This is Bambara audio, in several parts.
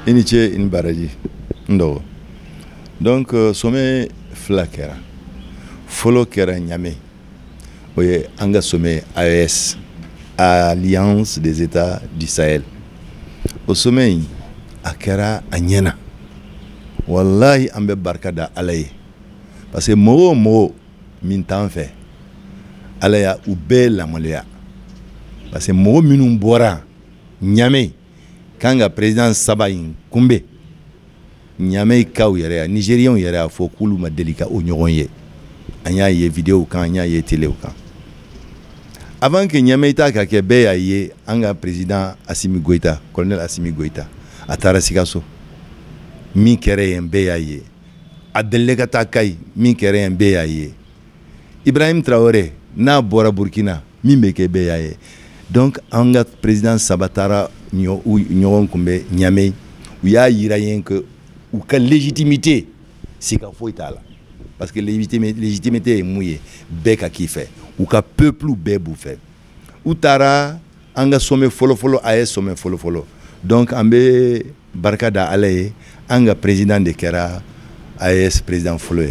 Iniche in baraji ndo donc sommet fila kɛra fɔlɔ kɛra Niamey o ye an ka sommet AES, Alliance des États du Sahel. O sommet in a kɛra a ɲɛna wallahi an bɛ barika da Ala ye parce que mɔgɔ o mɔgɔ min t'an fɛ Ala y'a u bɛɛ lamaloya parce que mɔgɔ minnu bɔra Niamey kan ka président saba in kunbɛn Niamey kaw yɛrɛ Nigériens yɛrɛ a fɔ k'olu ma deli ka o ɲɔgɔn ye an y'a ye vidéo kan an y'a ye télé kan avant que Niamey ta ka kɛ bɛɛ y'a ye an ka président Assimi Goïta colonel Assimi Goïta a taara Sikaso min kɛra yen bɛɛ y'a ye a delila ka taa Kayi min kɛra yen bɛɛ y'a ye Ibrahim Traoré n'a bɔra Burkina min bɛ kɛ bɛɛ y'a ye donc an ka président saba taara ɲɔgɔn kunbɛn Niamey u y'a yira yen que u ka légitimité sika foyi t'a la parce que légitimité ye mun ye bɛɛ ka k'i fɛ u ka peuple bɛɛ b'u fɛ u taara an ka sommet fɔlɔ-fɔlɔ AES sommet fɔlɔ-fɔlɔ donc an bɛ barika da Ala ye an ka président de kɛra AES président fɔlɔ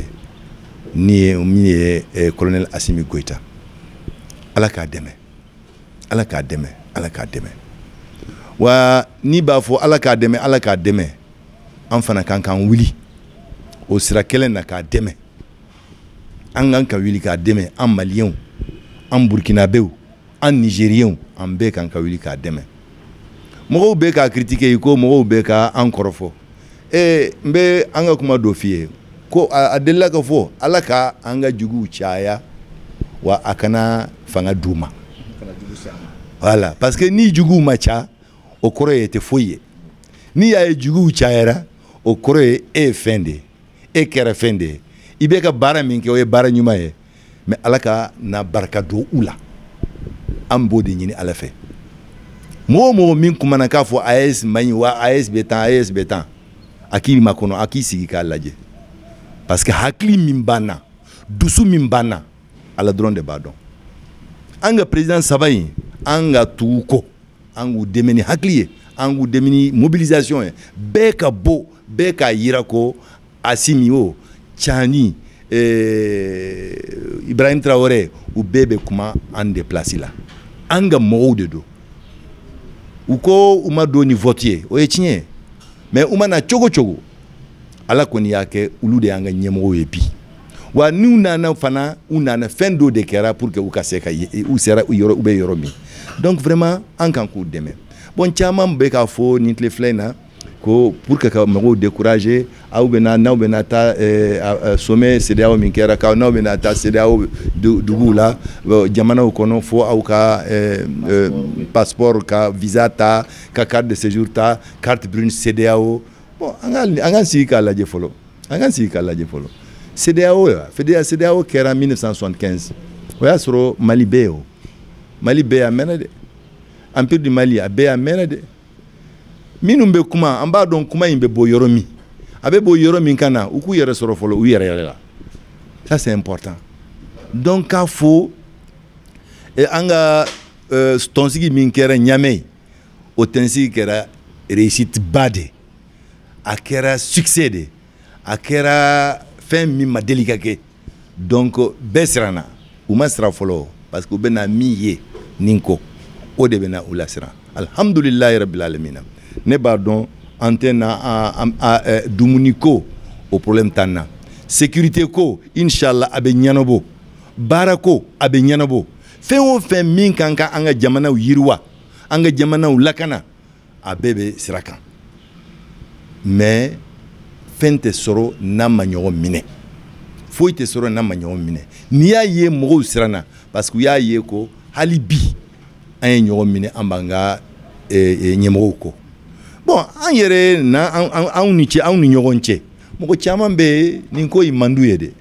ye min ye colonel Assimi Goïta Ala k'a dɛmɛ Ala k'a dɛmɛ Ala k'a dɛmɛ wa ni b'a fɔ Ala k'a dɛmɛ Ala k'a dɛmɛ an fana kan k'an wuli o sira kelen na k'a dɛmɛ an kan ka wuli k'a dɛmɛ an Maliens an Burkinabéw an Nigériens an bɛɛ kan ka wuli k'a dɛmɛ mɔgɔw bɛ k'a critiquer ko mɔgɔw bɛ k'an kɔrɔfɔ n bɛ an ka kuma dɔ f'i ye ko a delila ka fɔ Ala ka an ka juguw caya wa a kana fanga d'u ma voilà parce que ni juguw ma ca o kɔrɔ ye tɛ foyi ye ni y'a ye juguw cayara o kɔrɔ ye e ye fɛn de ye e kɛra fɛn de ye i bɛ ka baara min kɛ o ye baara ɲuman ye mais Ala ka na barika don u la an b'o de ɲini Ala fɛ mɔgɔ o mɔgɔ min kumana k'a fɔ AES man ɲi wa AES bɛ tan AES bɛ tan a k'i makɔnɔ a k'i sigi k'a lajɛ parce que hakili min b'an na dusu min b'an na Ala dɔrɔn de b'a dɔn an ka président saba in an ka tugu kɔ an k'u dɛmɛ ni hakili ye an k'u dɛmɛ ni mobilisation ye bɛɛ ka bɔ bɛɛ k'a yira ko Assimi o Tchani Ibrahim Traoré u bɛɛ bɛ kuma an de place la an ka mɔgɔw de don u ko u ma don ni vote ye o ye tiɲɛ ye mais u mana cogo cogo Ala kɔni y'a kɛ olu de y'an ka ɲɛmɔgɔw ye bi wa n'u nana fana u nana fɛn dɔ de kɛra pour que u ka se ka u sera yɔrɔ u bɛ yɔrɔ min donc vraiment an kan k'u dɛmɛ bon caman bɛ k'a fɔ nin tile filɛ in na ko pour que ka mɔgɔw décourager aw bɛna n'aw bɛna taa sommet CEDEAO min kɛra k'aw n'aw bɛna taa CEDEAO duguw la jamanaw kɔnɔ fo aw ka passeport ka visa ta ka carte de séjour ta carte brune CEDEAO bon an ka sigi k'a lajɛ fɔlɔ an ka sigi k'a lajɛ fɔlɔ CEDEAO kɛra 1975 o y'a sɔrɔ Mali bɛ yen o Mali bɛɛ a mɛnna dɛ empire du Mali a bɛɛ a mɛnna dɛ minnu bɛ kuma an b'a dɔn kuma in bɛ bɔ yɔrɔ min a bɛ bɔ yɔrɔ min kan na u k'u yɛrɛ sɔrɔ fɔlɔ u yɛrɛ la ça c'est important donc k'a fɔ an ka tɔnsigi min kɛra Niamey o tɔnsigi kɛra réussite ba de a kɛra succès de a kɛra fɛn min ma deli ka kɛ donc bɛɛ siranna u ma sira fɔlɔ parce que u bɛna min ye nin kɔ o de bɛna u lasiran alhamdulilayi rabbil alamina ne b'a dɔn an tɛ na dumuni ko o problème t'an na sécurité ko inshallah a bɛ ɲɛnabɔ baara ko a bɛ ɲɛnabɔ fɛn o fɛn min kan ka an ka jamanaw yiriwa an ka jamanaw lakana a bɛɛ bɛ sira kan mais fɛn tɛ sɔrɔ n'a ma ɲɔgɔn minɛ foyi tɛ sɔrɔ n'a ma ɲɔgɔn minɛ n'i y'a ye mɔgɔw siranna parce que u y'a ye ko hali bi an ye ɲɔgɔn minɛ an b'an ka ɲɛmɔgɔw kɔ bon an yɛrɛ na anw ni ɲɔgɔn cɛ mɔgɔ caman bɛ yen nin ko in man d'u ye dɛ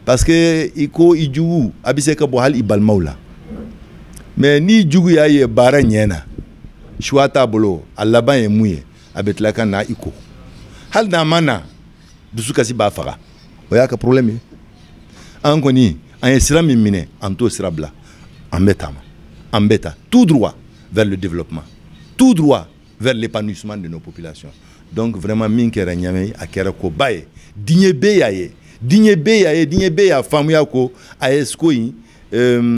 parce que i ko i jugu a bɛ se ka bɔ hali i balimaw la mais ni jugu y'a ye baara ɲɛ na choix t'a bolo a laban ye mun ye a bɛ tila ka na i ko hali n'a ma na dusukasi b'a faga o y'a ka problème ye an kɔni an ye sira min minɛ an t'o sira bila an bɛ taama an bɛ taa tout droit vers le développement tout droit vers l'épanouissement de nos populations. Donc vraiment min kɛra Niamey a kɛra koba ye. Diɲɛ bɛ y'a ye. Diɲɛ bɛ y'a ye. Diɲɛ bɛ y'a faamuya ko AES ko in